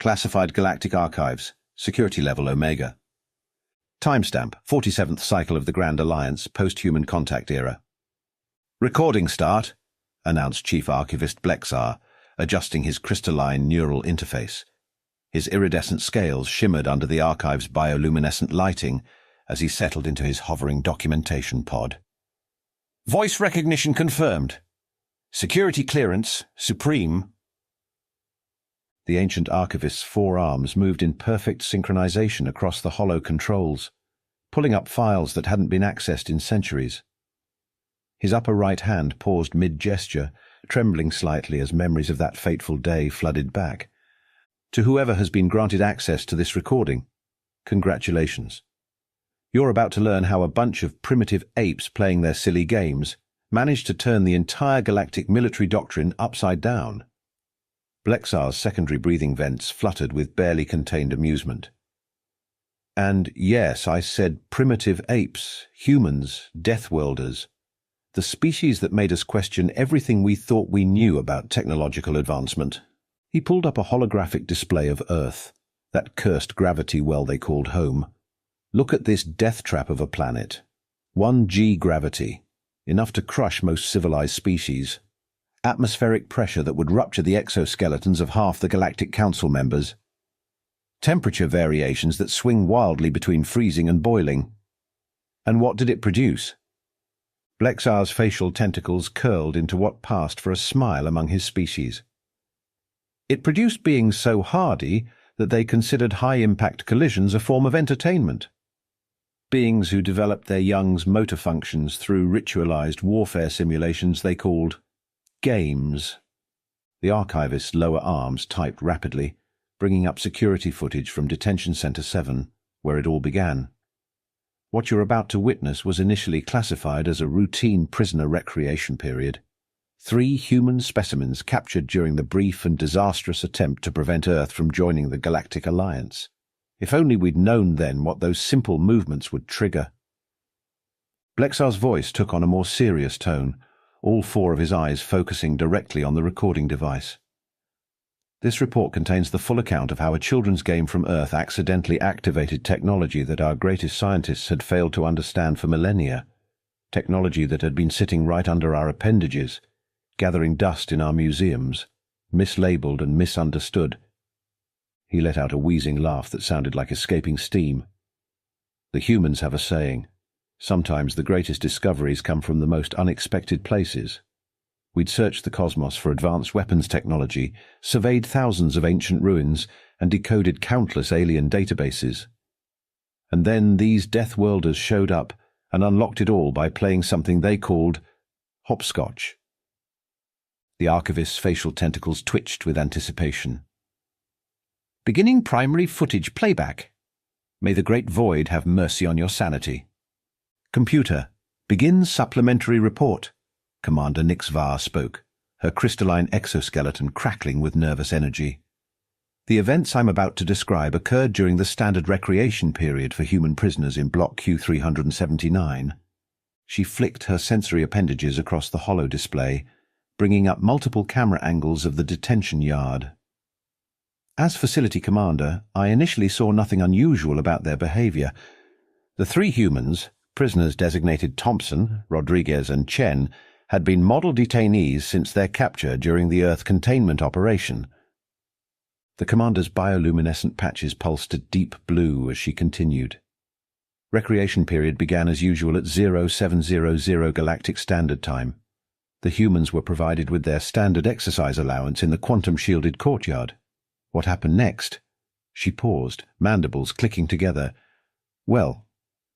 Classified Galactic Archives, Security Level Omega. Timestamp, 47th cycle of the Grand Alliance, post-human contact era. Recording start, announced Chief Archivist Blexar, adjusting his crystalline neural interface. His iridescent scales shimmered under the archive's bioluminescent lighting as he settled into his hovering documentation pod. Voice recognition confirmed. Security clearance, supreme. The ancient archivist's four arms moved in perfect synchronization across the hollow controls, pulling up files that hadn't been accessed in centuries. His upper right hand paused mid-gesture, trembling slightly as memories of that fateful day flooded back. To whoever has been granted access to this recording, congratulations. You're about to learn how a bunch of primitive apes playing their silly games managed to turn the entire galactic military doctrine upside down. Blexar's secondary breathing vents fluttered with barely contained amusement. And yes, I said primitive apes, humans, Deathworlders, the species that made us question everything we thought we knew about technological advancement. He pulled up a holographic display of Earth, that cursed gravity well they called home. Look at this death trap of a planet. 1G gravity, enough to crush most civilized species. Atmospheric pressure that would rupture the exoskeletons of half the Galactic Council members. Temperature variations that swing wildly between freezing and boiling. And what did it produce? Blexar's facial tentacles curled into what passed for a smile among his species. It produced beings so hardy that they considered high-impact collisions a form of entertainment. Beings who developed their young's motor functions through ritualized warfare simulations they called games. The archivist's lower arms typed rapidly, bringing up security footage from Detention Center 7, where it all began. What you're about to witness was initially classified as a routine prisoner recreation period. 3 human specimens captured during the brief and disastrous attempt to prevent Earth from joining the Galactic Alliance. If only we'd known then what those simple movements would trigger. Blexar's voice took on a more serious tone, all 4 of his eyes focusing directly on the recording device. This report contains the full account of how a children's game from Earth accidentally activated technology that our greatest scientists had failed to understand for millennia, technology that had been sitting right under our appendages, gathering dust in our museums, mislabeled and misunderstood. He let out a wheezing laugh that sounded like escaping steam. The humans have a saying, sometimes the greatest discoveries come from the most unexpected places. We'd searched the cosmos for advanced weapons technology, surveyed thousands of ancient ruins, and decoded countless alien databases. And then these Deathworlders showed up and unlocked it all by playing something they called hopscotch. The archivist's facial tentacles twitched with anticipation. Beginning primary footage playback. May the great void have mercy on your sanity. Computer, begin supplementary report. Commander Nixvar spoke, her crystalline exoskeleton crackling with nervous energy. The events I'm about to describe occurred during the standard recreation period for human prisoners in Block Q379. She flicked her sensory appendages across the hollow display, bringing up multiple camera angles of the detention yard. As facility commander, I initially saw nothing unusual about their behavior. The 3 humans, prisoners designated Thompson, Rodriguez, and Chen, had been model detainees since their capture during the Earth containment operation. The commander's bioluminescent patches pulsed a deep blue as she continued. Recreation period began as usual at 0700 Galactic Standard Time. The humans were provided with their standard exercise allowance in the quantum-shielded courtyard. What happened next? She paused, mandibles clicking together. Well,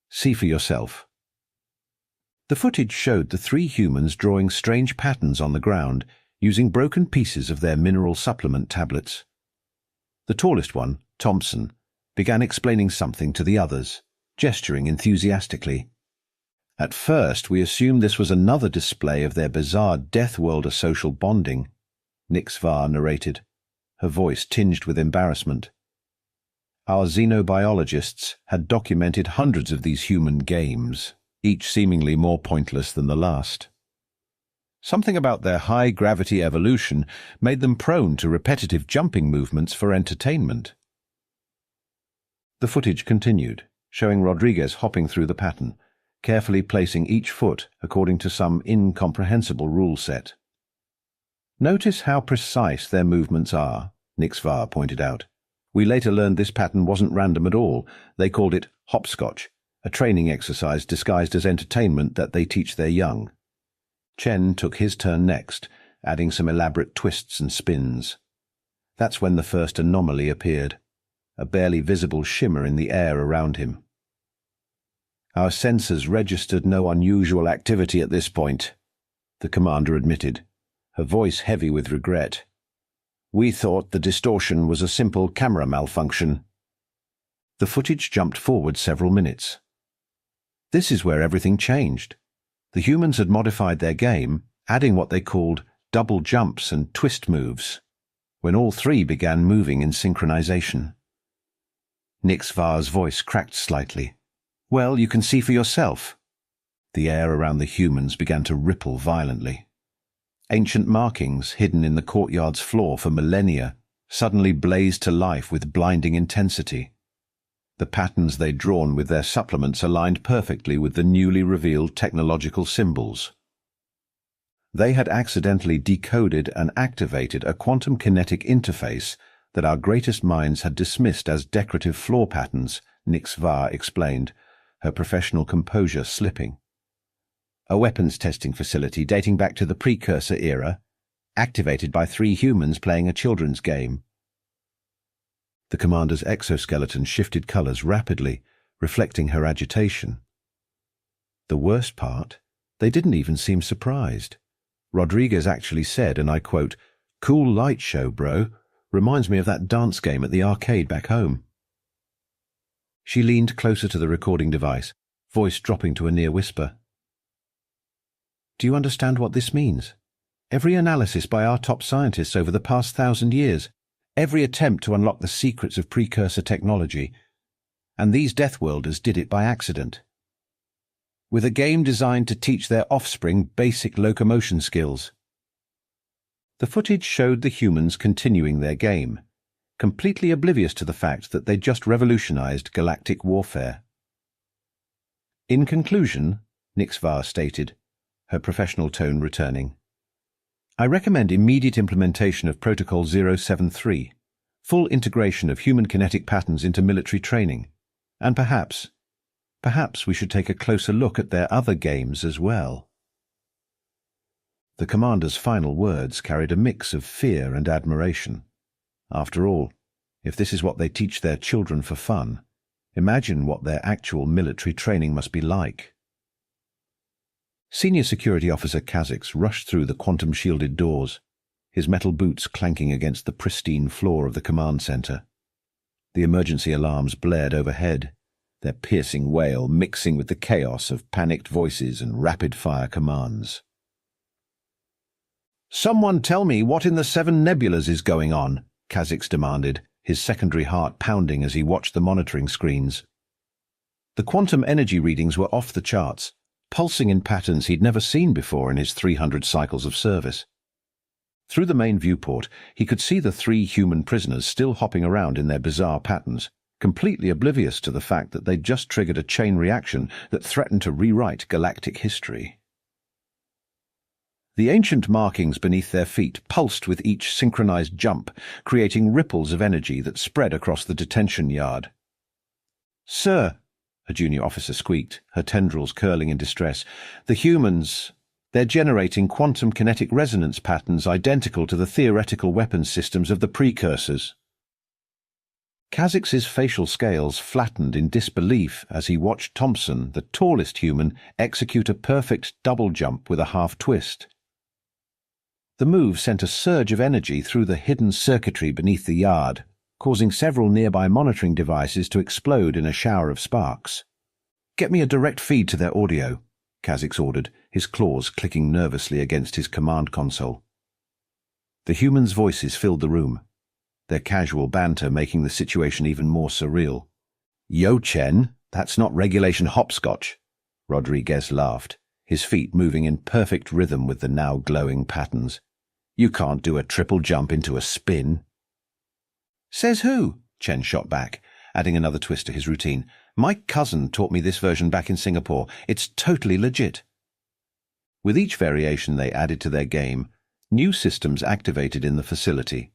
see for yourself. The footage showed the 3 humans drawing strange patterns on the ground, using broken pieces of their mineral supplement tablets. The tallest one, Thompson, began explaining something to the others, gesturing enthusiastically. At first, we assumed this was another display of their bizarre Deathworlder social bonding, Nixvar narrated, her voice tinged with embarrassment. Our xenobiologists had documented hundreds of these human games, each seemingly more pointless than the last. Something about their high-gravity evolution made them prone to repetitive jumping movements for entertainment. The footage continued, showing Rodriguez hopping through the pattern, carefully placing each foot according to some incomprehensible rule set. "Notice how precise their movements are," Nix-Va pointed out. "We later learned this pattern wasn't random at all. They called it hopscotch, a training exercise disguised as entertainment that they teach their young." Chen took his turn next, adding some elaborate twists and spins. That's when the first anomaly appeared, a barely visible shimmer in the air around him. "Our sensors registered no unusual activity at this point," the commander admitted, her voice heavy with regret. "We thought the distortion was a simple camera malfunction." The footage jumped forward several minutes. This is where everything changed. The humans had modified their game, adding what they called double jumps and twist moves, when all three began moving in synchronization. Nix-Va's voice cracked slightly. "Well, you can see for yourself." The air around the humans began to ripple violently. Ancient markings hidden in the courtyard's floor for millennia suddenly blazed to life with blinding intensity. The patterns they'd drawn with their supplements aligned perfectly with the newly revealed technological symbols. They had accidentally decoded and activated a quantum kinetic interface that our greatest minds had dismissed as decorative floor patterns, Nix-Va explained, her professional composure slipping. "A weapons testing facility dating back to the precursor era, activated by 3 humans playing a children's game." The commander's exoskeleton shifted colors rapidly, reflecting her agitation. The worst part, they didn't even seem surprised. Rodriguez actually said, and I quote, "Cool light show, bro. Reminds me of that dance game at the arcade back home." She leaned closer to the recording device, voice dropping to a near whisper. "Do you understand what this means? Every analysis by our top scientists over the past 1,000 years, every attempt to unlock the secrets of precursor technology, and these Deathworlders did it by accident. With a game designed to teach their offspring basic locomotion skills." The footage showed the humans continuing their game, completely oblivious to the fact that they'd just revolutionized galactic warfare. "In conclusion," Nix-Va stated, her professional tone returning, "I recommend immediate implementation of Protocol 073, full integration of human kinetic patterns into military training, and perhaps we should take a closer look at their other games as well." The commander's final words carried a mix of fear and admiration. After all, if this is what they teach their children for fun, imagine what their actual military training must be like. Senior Security Officer Kha'Zix rushed through the quantum-shielded doors, his metal boots clanking against the pristine floor of the command center. The emergency alarms blared overhead, their piercing wail mixing with the chaos of panicked voices and rapid-fire commands. "Someone tell me what in the 7 nebulas is going on," Kha'Zix demanded, his secondary heart pounding as he watched the monitoring screens. The quantum energy readings were off the charts, pulsing in patterns he'd never seen before in his 300 cycles of service. Through the main viewport, he could see the 3 human prisoners still hopping around in their bizarre patterns, completely oblivious to the fact that they'd just triggered a chain reaction that threatened to rewrite galactic history. The ancient markings beneath their feet pulsed with each synchronized jump, creating ripples of energy that spread across the detention yard. "Sir," a junior officer squeaked, her tendrils curling in distress, "the humans, they're generating quantum kinetic resonance patterns identical to the theoretical weapons systems of the precursors." Kha'Zix's facial scales flattened in disbelief as he watched Thompson, the tallest human, execute a perfect double jump with a half-twist. The move sent a surge of energy through the hidden circuitry beneath the yard, causing several nearby monitoring devices to explode in a shower of sparks. "Get me a direct feed to their audio," Kha'Zix ordered, his claws clicking nervously against his command console. The humans' voices filled the room, their casual banter making the situation even more surreal. "Yo, Chen, that's not regulation hopscotch," Rodriguez laughed, his feet moving in perfect rhythm with the now glowing patterns. "You can't do a triple jump into a spin." "Says who?" Chen shot back, adding another twist to his routine. "My cousin taught me this version back in Singapore. It's totally legit." With each variation they added to their game, new systems activated in the facility.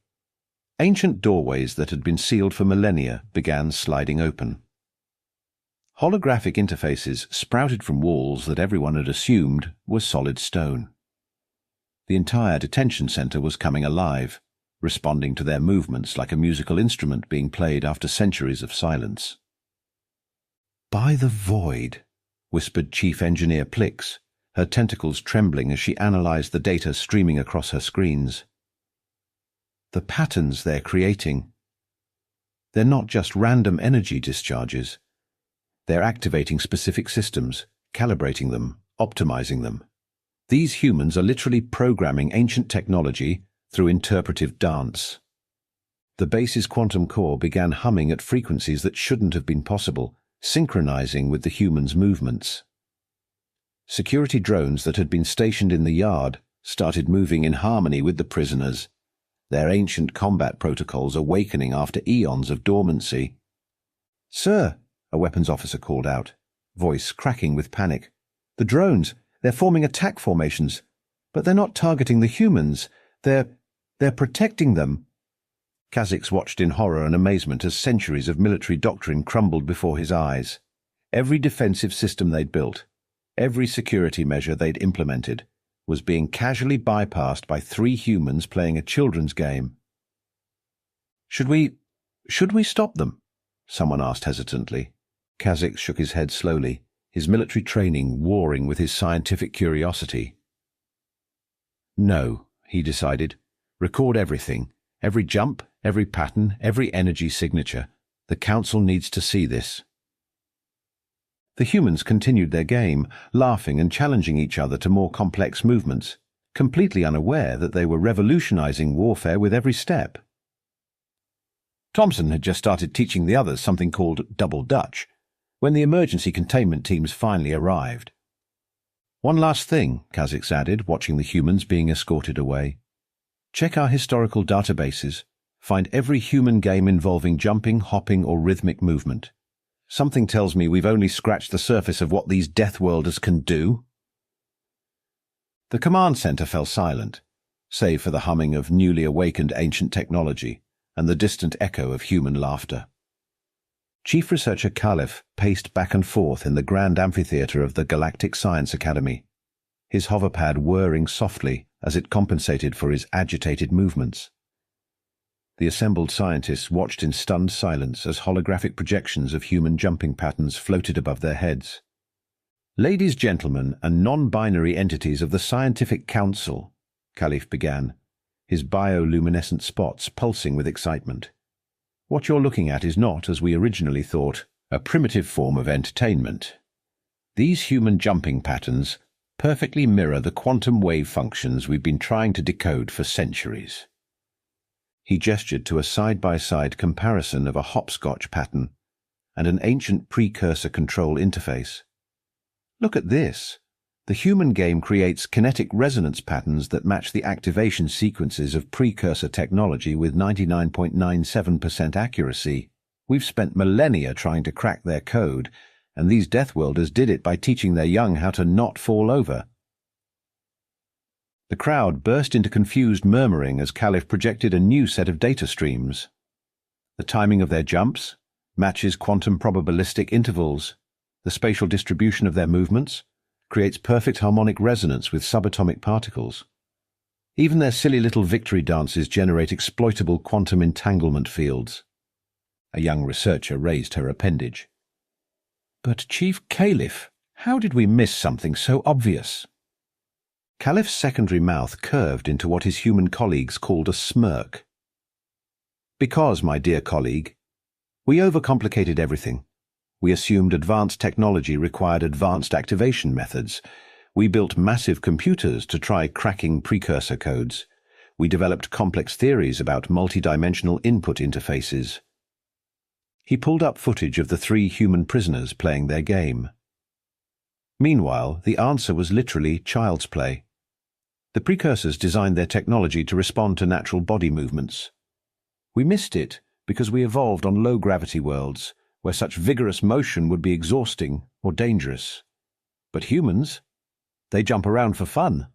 Ancient doorways that had been sealed for millennia began sliding open. Holographic interfaces sprouted from walls that everyone had assumed were solid stone. The entire detention center was coming alive, responding to their movements like a musical instrument being played after centuries of silence. "By the void," whispered Chief Engineer Plix, her tentacles trembling as she analyzed the data streaming across her screens. "The patterns they're creating. They're not just random energy discharges. They're activating specific systems, calibrating them, optimizing them. These humans are literally programming ancient technology through interpretive dance." The base's quantum core began humming at frequencies that shouldn't have been possible, synchronizing with the humans' movements. Security drones that had been stationed in the yard started moving in harmony with the prisoners, their ancient combat protocols awakening after eons of dormancy. "Sir," a weapons officer called out, voice cracking with panic. "The drones, they're forming attack formations, but they're not targeting the humans. They're protecting them." Kha'Zix watched in horror and amazement as centuries of military doctrine crumbled before his eyes. Every defensive system they'd built, every security measure they'd implemented, was being casually bypassed by 3 humans playing a children's game. Should we stop them?" someone asked hesitantly. Kha'Zix shook his head slowly, his military training warring with his scientific curiosity. "No," he decided. "Record everything. Every jump, every pattern, every energy signature. The Council needs to see this." The humans continued their game, laughing and challenging each other to more complex movements, completely unaware that they were revolutionizing warfare with every step. Thompson had just started teaching the others something called Double Dutch, when the emergency containment teams finally arrived. "One last thing," Kha'Zix added, watching the humans being escorted away. "Check our historical databases. Find every human game involving jumping, hopping, or rhythmic movement. Something tells me we've only scratched the surface of what these Deathworlders can do." The command center fell silent, save for the humming of newly awakened ancient technology and the distant echo of human laughter. Chief Researcher Khalif paced back and forth in the grand amphitheater of the Galactic Science Academy, his hoverpad whirring softly as it compensated for his agitated movements. The assembled scientists watched in stunned silence as holographic projections of human jumping patterns floated above their heads. "Ladies, gentlemen, and non-binary entities of the Scientific Council," Khalif began, his bioluminescent spots pulsing with excitement. "What you're looking at is not, as we originally thought, a primitive form of entertainment. These human jumping patterns perfectly mirror the quantum wave functions we've been trying to decode for centuries." He gestured to a side-by-side comparison of a hopscotch pattern and an ancient precursor control interface. "Look at this. The human game creates kinetic resonance patterns that match the activation sequences of precursor technology with 99.97% accuracy. We've spent millennia trying to crack their code, and these Deathworlders did it by teaching their young how to not fall over." The crowd burst into confused murmuring as Khalif projected a new set of data streams. The timing of their jumps matches quantum probabilistic intervals. The spatial distribution of their movements creates perfect harmonic resonance with subatomic particles. Even their silly little victory dances generate exploitable quantum entanglement fields. A young researcher raised her appendage. "But Chief Khalif, how did we miss something so obvious?" Khalif's secondary mouth curved into what his human colleagues called a smirk. "Because, my dear colleague, we overcomplicated everything. We assumed advanced technology required advanced activation methods. We built massive computers to try cracking precursor codes. We developed complex theories about multidimensional input interfaces." He pulled up footage of the 3 human prisoners playing their game. Meanwhile, the answer was literally child's play. The precursors designed their technology to respond to natural body movements. We missed it because we evolved on low-gravity worlds, where such vigorous motion would be exhausting or dangerous. But humans, they jump around for fun.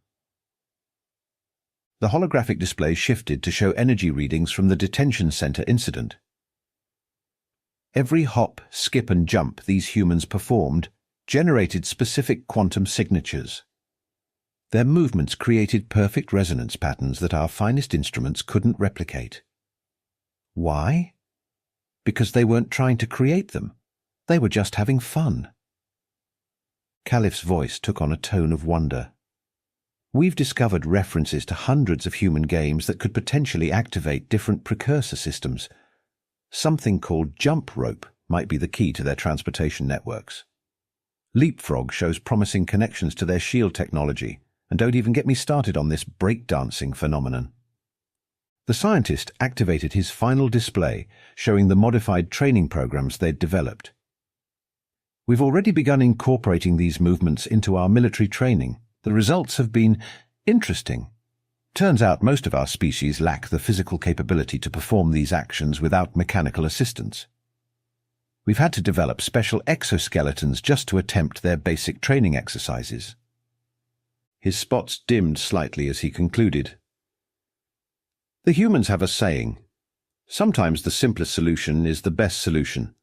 The holographic display shifted to show energy readings from the detention center incident. Every hop, skip and jump these humans performed generated specific quantum signatures. Their movements created perfect resonance patterns that our finest instruments couldn't replicate. Why? Because they weren't trying to create them. They were just having fun. Caliph's voice took on a tone of wonder. We've discovered references to hundreds of human games that could potentially activate different precursor systems. Something called jump rope might be the key to their transportation networks. Leapfrog shows promising connections to their shield technology, and don't even get me started on this breakdancing phenomenon. The scientist activated his final display, showing the modified training programs they'd developed. We've already begun incorporating these movements into our military training. The results have been interesting. Turns out most of our species lack the physical capability to perform these actions without mechanical assistance. We've had to develop special exoskeletons just to attempt their basic training exercises. His spots dimmed slightly as he concluded. The humans have a saying, sometimes the simplest solution is the best solution.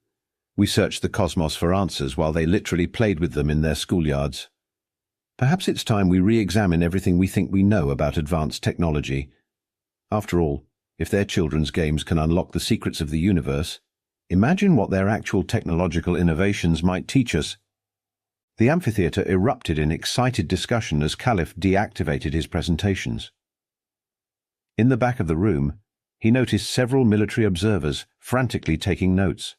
We searched the cosmos for answers while they literally played with them in their schoolyards. Perhaps it's time we re-examine everything we think we know about advanced technology. After all, if their children's games can unlock the secrets of the universe, imagine what their actual technological innovations might teach us. The amphitheater erupted in excited discussion as Caliph deactivated his presentations. In the back of the room, he noticed several military observers frantically taking notes.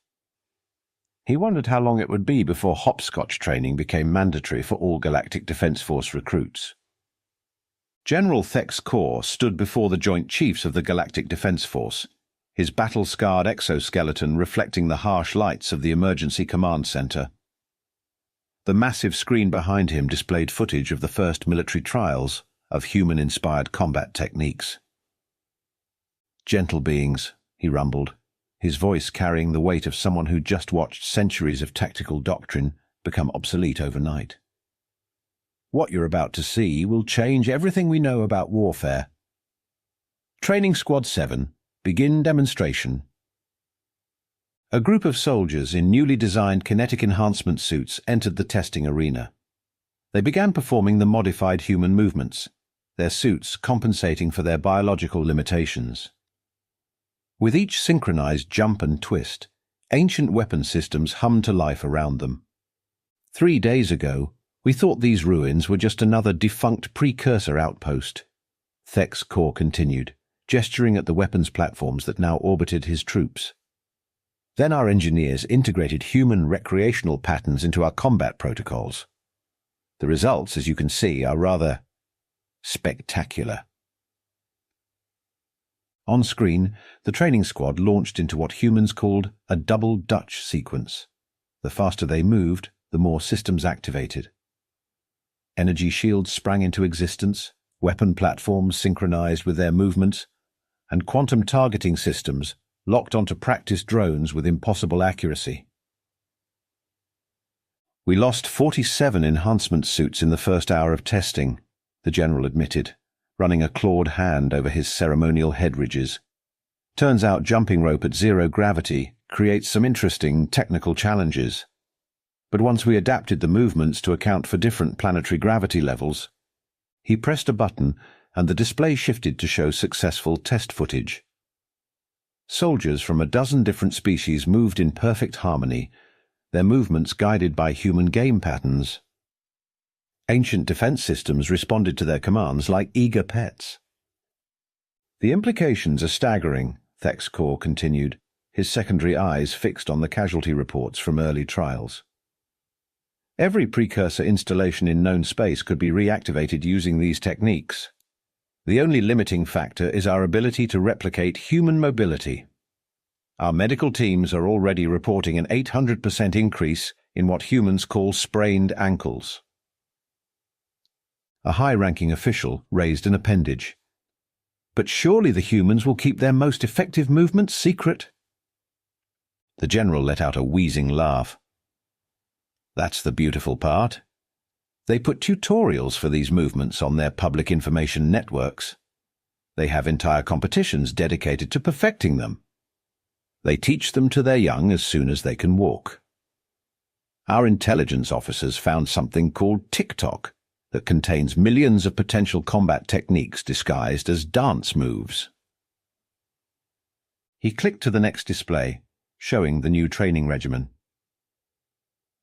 He wondered how long it would be before hopscotch training became mandatory for all Galactic Defense Force recruits. General Thex Kor stood before the Joint Chiefs of the Galactic Defense Force, his battle-scarred exoskeleton reflecting the harsh lights of the Emergency Command Center. The massive screen behind him displayed footage of the first military trials of human-inspired combat techniques. "Gentle beings," he rumbled, his voice carrying the weight of someone who'd just watched centuries of tactical doctrine become obsolete overnight. "What you're about to see will change everything we know about warfare. Training Squad 7, begin demonstration." A group of soldiers in newly designed kinetic enhancement suits entered the testing arena. They began performing the modified human movements, their suits compensating for their biological limitations. With each synchronized jump and twist, ancient weapon systems hummed to life around them. 3 days ago, we thought these ruins were just another defunct precursor outpost. Thex Kor continued, gesturing at the weapons platforms that now orbited his troops. Then our engineers integrated human recreational patterns into our combat protocols. The results, as you can see, are rather spectacular. On screen, the training squad launched into what humans called a double Dutch sequence. The faster they moved, the more systems activated. Energy shields sprang into existence, weapon platforms synchronized with their movements, and quantum targeting systems locked onto practice drones with impossible accuracy. "We lost 47 enhancement suits in the first hour of testing," the general admitted, running a clawed hand over his ceremonial head ridges. "Turns out jumping rope at zero gravity creates some interesting technical challenges. But once we adapted the movements to account for different planetary gravity levels..." He pressed a button and the display shifted to show successful test footage. Soldiers from a dozen different species moved in perfect harmony, their movements guided by human game patterns. Ancient defense systems responded to their commands like eager pets. "The implications are staggering," Thex Kor continued, his secondary eyes fixed on the casualty reports from early trials. "Every precursor installation in known space could be reactivated using these techniques. The only limiting factor is our ability to replicate human mobility. Our medical teams are already reporting an 800% increase in what humans call sprained ankles. A high-ranking official raised an appendage. "But surely the humans will keep their most effective movements secret?" The general let out a wheezing laugh. "That's the beautiful part. They put tutorials for these movements on their public information networks. They have entire competitions dedicated to perfecting them. They teach them to their young as soon as they can walk. Our intelligence officers found something called TikTok that contains millions of potential combat techniques disguised as dance moves." He clicked to the next display, showing the new training regimen.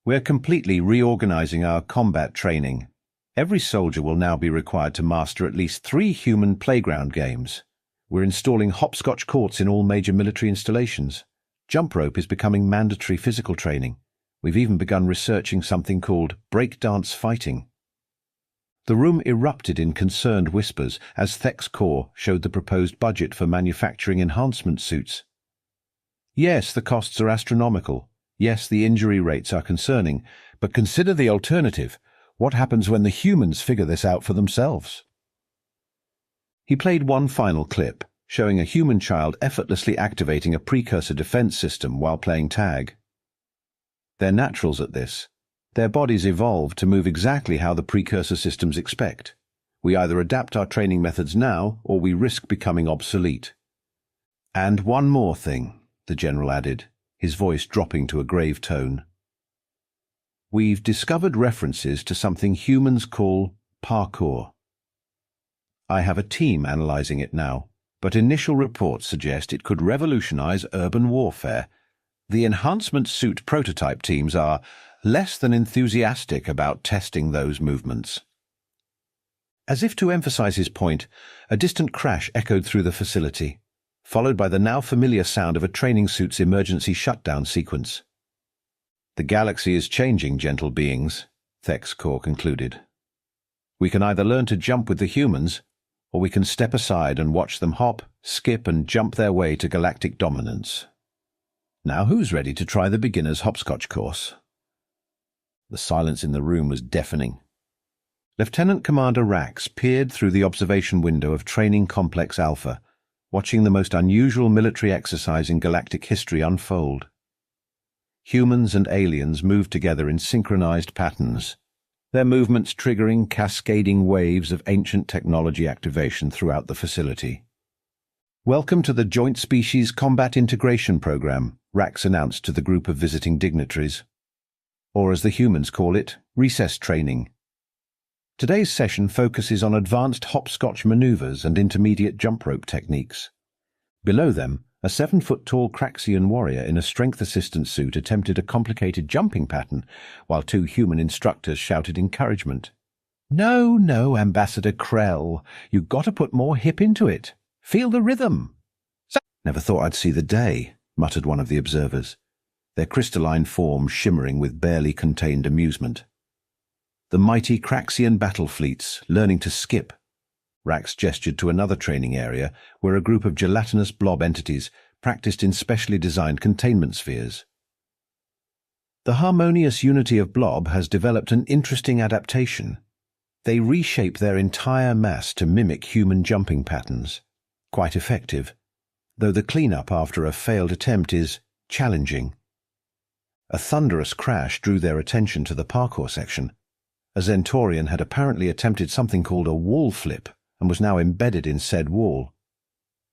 "We're completely reorganizing our combat training. Every soldier will now be required to master at least 3 human playground games. We're installing hopscotch courts in all major military installations. Jump rope is becoming mandatory physical training. We've even begun researching something called breakdance fighting." The room erupted in concerned whispers as Thek's Corps showed the proposed budget for manufacturing enhancement suits. Yes, the costs are astronomical. Yes, the injury rates are concerning. But consider the alternative. What happens when the humans figure this out for themselves? He played one final clip, showing a human child effortlessly activating a precursor defense system while playing tag. They're naturals at this. Their bodies evolved to move exactly how the precursor systems expect. We either adapt our training methods now, or we risk becoming obsolete. "And one more thing," the general added, his voice dropping to a grave tone. "We've discovered references to something humans call parkour. I have a team analyzing it now, but initial reports suggest it could revolutionize urban warfare. The enhancement suit prototype teams are less than enthusiastic about testing those movements." As if to emphasize his point, a distant crash echoed through the facility, followed by the now familiar sound of a training suit's emergency shutdown sequence. "The galaxy is changing, gentle beings," Thek's Corps concluded. "We can either learn to jump with the humans, or we can step aside and watch them hop, skip, and jump their way to galactic dominance. Now who's ready to try the beginner's hopscotch course?" The silence in the room was deafening. Lieutenant Commander Rax peered through the observation window of Training Complex Alpha, watching the most unusual military exercise in galactic history unfold. Humans and aliens moved together in synchronized patterns, their movements triggering cascading waves of ancient technology activation throughout the facility. "Welcome to the Joint Species Combat Integration Program," Rax announced to the group of visiting dignitaries. Or as the humans call it, recess training. Today's session focuses on advanced hopscotch maneuvers and intermediate jump rope techniques. Below them, a 7-foot-tall Craxian warrior in a strength assistance suit attempted a complicated jumping pattern, while 2 human instructors shouted encouragement. "No, no, Ambassador Krell, you've got to put more hip into it. Feel the rhythm." "Never thought I'd see the day," muttered one of the observers, their crystalline forms shimmering with barely contained amusement. The mighty Craxian battle fleets, learning to skip. Rax gestured to another training area where a group of gelatinous blob entities practiced in specially designed containment spheres. The harmonious unity of blob has developed an interesting adaptation. They reshape their entire mass to mimic human jumping patterns. Quite effective, though the cleanup after a failed attempt is challenging. A thunderous crash drew their attention to the parkour section. A Zentorian had apparently attempted something called a wall flip and was now embedded in said wall.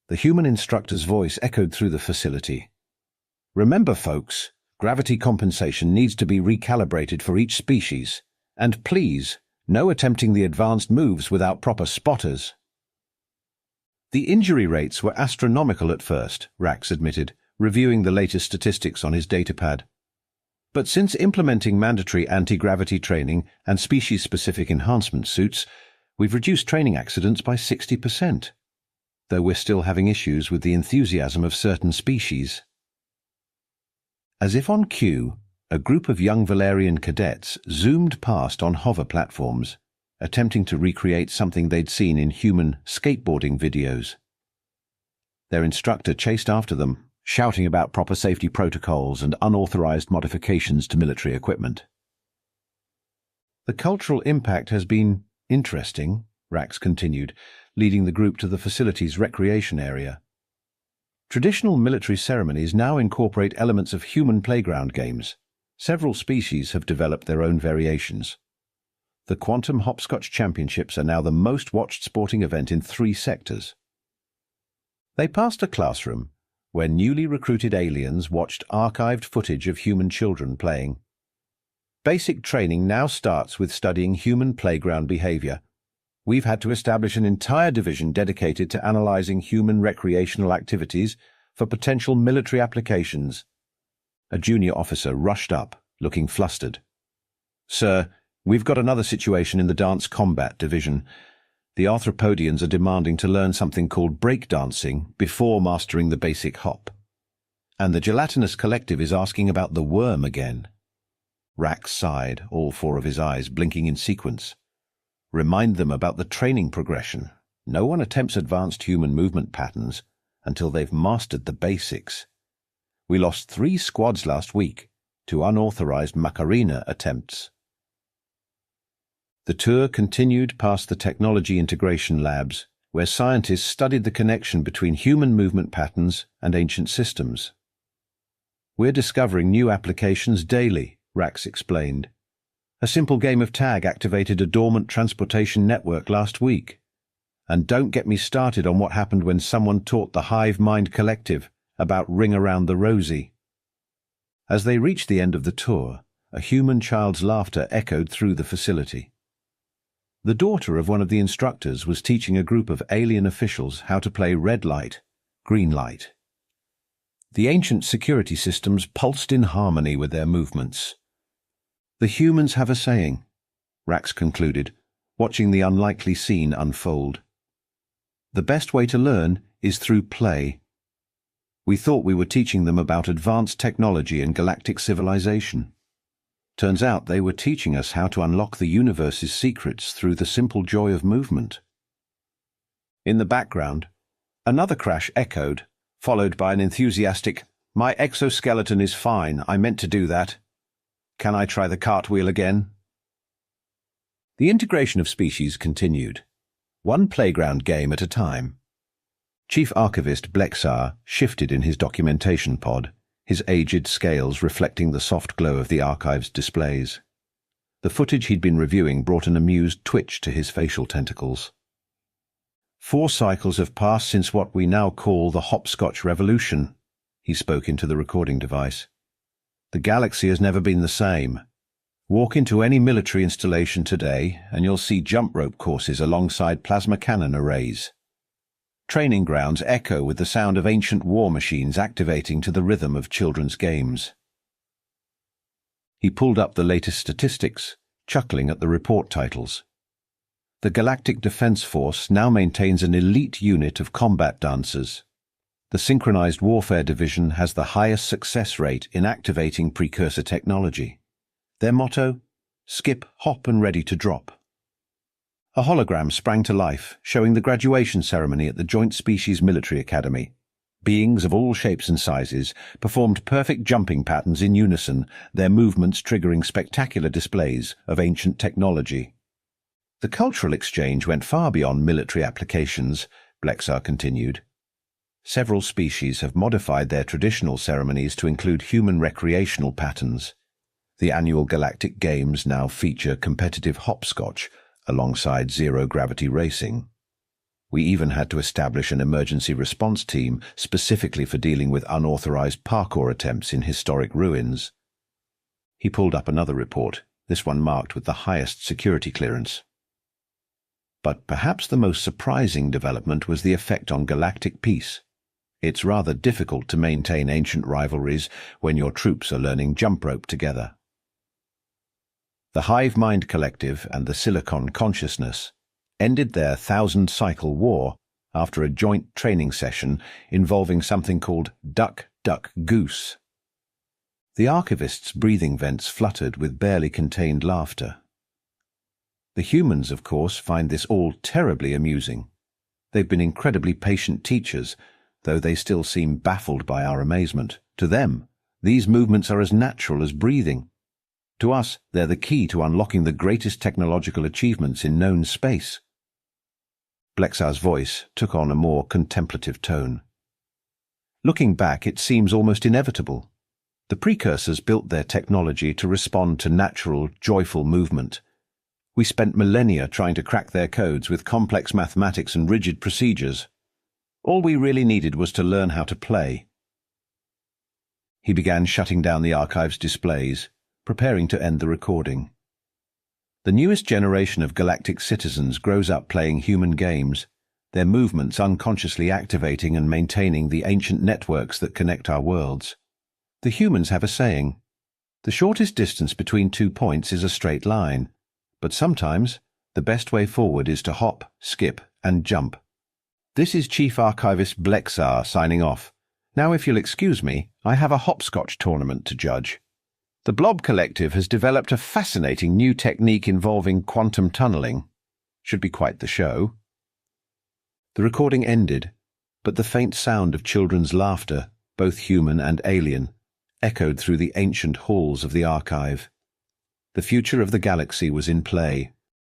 The human instructor's voice echoed through the facility. "Remember, folks, gravity compensation needs to be recalibrated for each species. And please, no attempting the advanced moves without proper spotters." The injury rates were astronomical at first, Rax admitted, reviewing the latest statistics on his datapad. But since implementing mandatory anti-gravity training and species-specific enhancement suits, we've reduced training accidents by 60%, though we're still having issues with the enthusiasm of certain species. As if on cue, a group of young Valerian cadets zoomed past on hover platforms, attempting to recreate something they'd seen in human skateboarding videos. Their instructor chased after them, shouting about proper safety protocols and unauthorized modifications to military equipment. The cultural impact has been Interesting, Rax continued, leading the group to the facility's recreation area. Traditional military ceremonies now incorporate elements of human playground games. Several species have developed their own variations. The Quantum Hopscotch Championships are now the most watched sporting event in 3 sectors. They passed a classroom where newly recruited aliens watched archived footage of human children playing. Basic training now starts with studying human playground behavior. We've had to establish an entire division dedicated to analyzing human recreational activities for potential military applications. A junior officer rushed up, looking flustered. "Sir, we've got another situation in the dance combat division. The Arthropodians are demanding to learn something called breakdancing before mastering the basic hop. And the Gelatinous Collective is asking about the worm again." Rax sighed, all 4 of his eyes blinking in sequence. "Remind them about the training progression. No one attempts advanced human movement patterns until they've mastered the basics. We lost 3 squads last week to unauthorized Macarena attempts." The tour continued past the technology integration labs, where scientists studied the connection between human movement patterns and ancient systems. "We're discovering new applications daily," Rax explained. "A simple game of tag activated a dormant transportation network last week. And don't get me started on what happened when someone taught the Hive Mind Collective about Ring Around the Rosie." As they reached the end of the tour, a human child's laughter echoed through the facility. The daughter of one of the instructors was teaching a group of alien officials how to play red light, green light. The ancient security systems pulsed in harmony with their movements. "The humans have a saying," Rax concluded, watching the unlikely scene unfold. "The best way to learn is through play." We thought we were teaching them about advanced technology and galactic civilization. Turns out they were teaching us how to unlock the universe's secrets through the simple joy of movement. In the background, another crash echoed, followed by an enthusiastic, "My exoskeleton is fine, I meant to do that. Can I try the cartwheel again?" The integration of species continued, one playground game at a time. Chief Archivist Blexar shifted in his documentation pod, his aged scales reflecting the soft glow of the archive's displays. The footage he'd been reviewing brought an amused twitch to his facial tentacles. 4 cycles have passed since what we now call the Hopscotch Revolution, he spoke into the recording device. The galaxy has never been the same. Walk into any military installation today and you'll see jump rope courses alongside plasma cannon arrays. Training grounds echo with the sound of ancient war machines activating to the rhythm of children's games. He pulled up the latest statistics, chuckling at the report titles. The Galactic Defense Force now maintains an elite unit of combat dancers. The Synchronized Warfare Division has the highest success rate in activating precursor technology. Their motto? Skip, hop and ready to drop. A hologram sprang to life, showing the graduation ceremony at the Joint Species Military Academy. Beings of all shapes and sizes performed perfect jumping patterns in unison, their movements triggering spectacular displays of ancient technology. The cultural exchange went far beyond military applications, Blexar continued. Several species have modified their traditional ceremonies to include human recreational patterns. The annual Galactic Games now feature competitive hopscotch, alongside zero-gravity racing. We even had to establish an emergency response team specifically for dealing with unauthorized parkour attempts in historic ruins. He pulled up another report, this one marked with the highest security clearance. But perhaps the most surprising development was the effect on galactic peace. It's rather difficult to maintain ancient rivalries when your troops are learning jump rope together. The Hive Mind Collective and the Silicon Consciousness ended their 1,000-cycle war after a joint training session involving something called Duck, Duck, Goose. The archivists' breathing vents fluttered with barely contained laughter. The humans, of course, find this all terribly amusing. They've been incredibly patient teachers, though they still seem baffled by our amazement. To them, these movements are as natural as breathing. To us, they're the key to unlocking the greatest technological achievements in known space. Blexar's voice took on a more contemplative tone. Looking back, it seems almost inevitable. The precursors built their technology to respond to natural, joyful movement. We spent millennia trying to crack their codes with complex mathematics and rigid procedures. All we really needed was to learn how to play. He began shutting down the archive's displays, preparing to end the recording. The newest generation of galactic citizens grows up playing human games, their movements unconsciously activating and maintaining the ancient networks that connect our worlds. The humans have a saying: the shortest distance between 2 points is a straight line, but sometimes the best way forward is to hop, skip, and jump. This is Chief Archivist Blexar signing off. Now, if you'll excuse me, I have a hopscotch tournament to judge. The Blob Collective has developed a fascinating new technique involving quantum tunneling. Should be quite the show. The recording ended, but the faint sound of children's laughter, both human and alien, echoed through the ancient halls of the archive. The future of the galaxy was in play,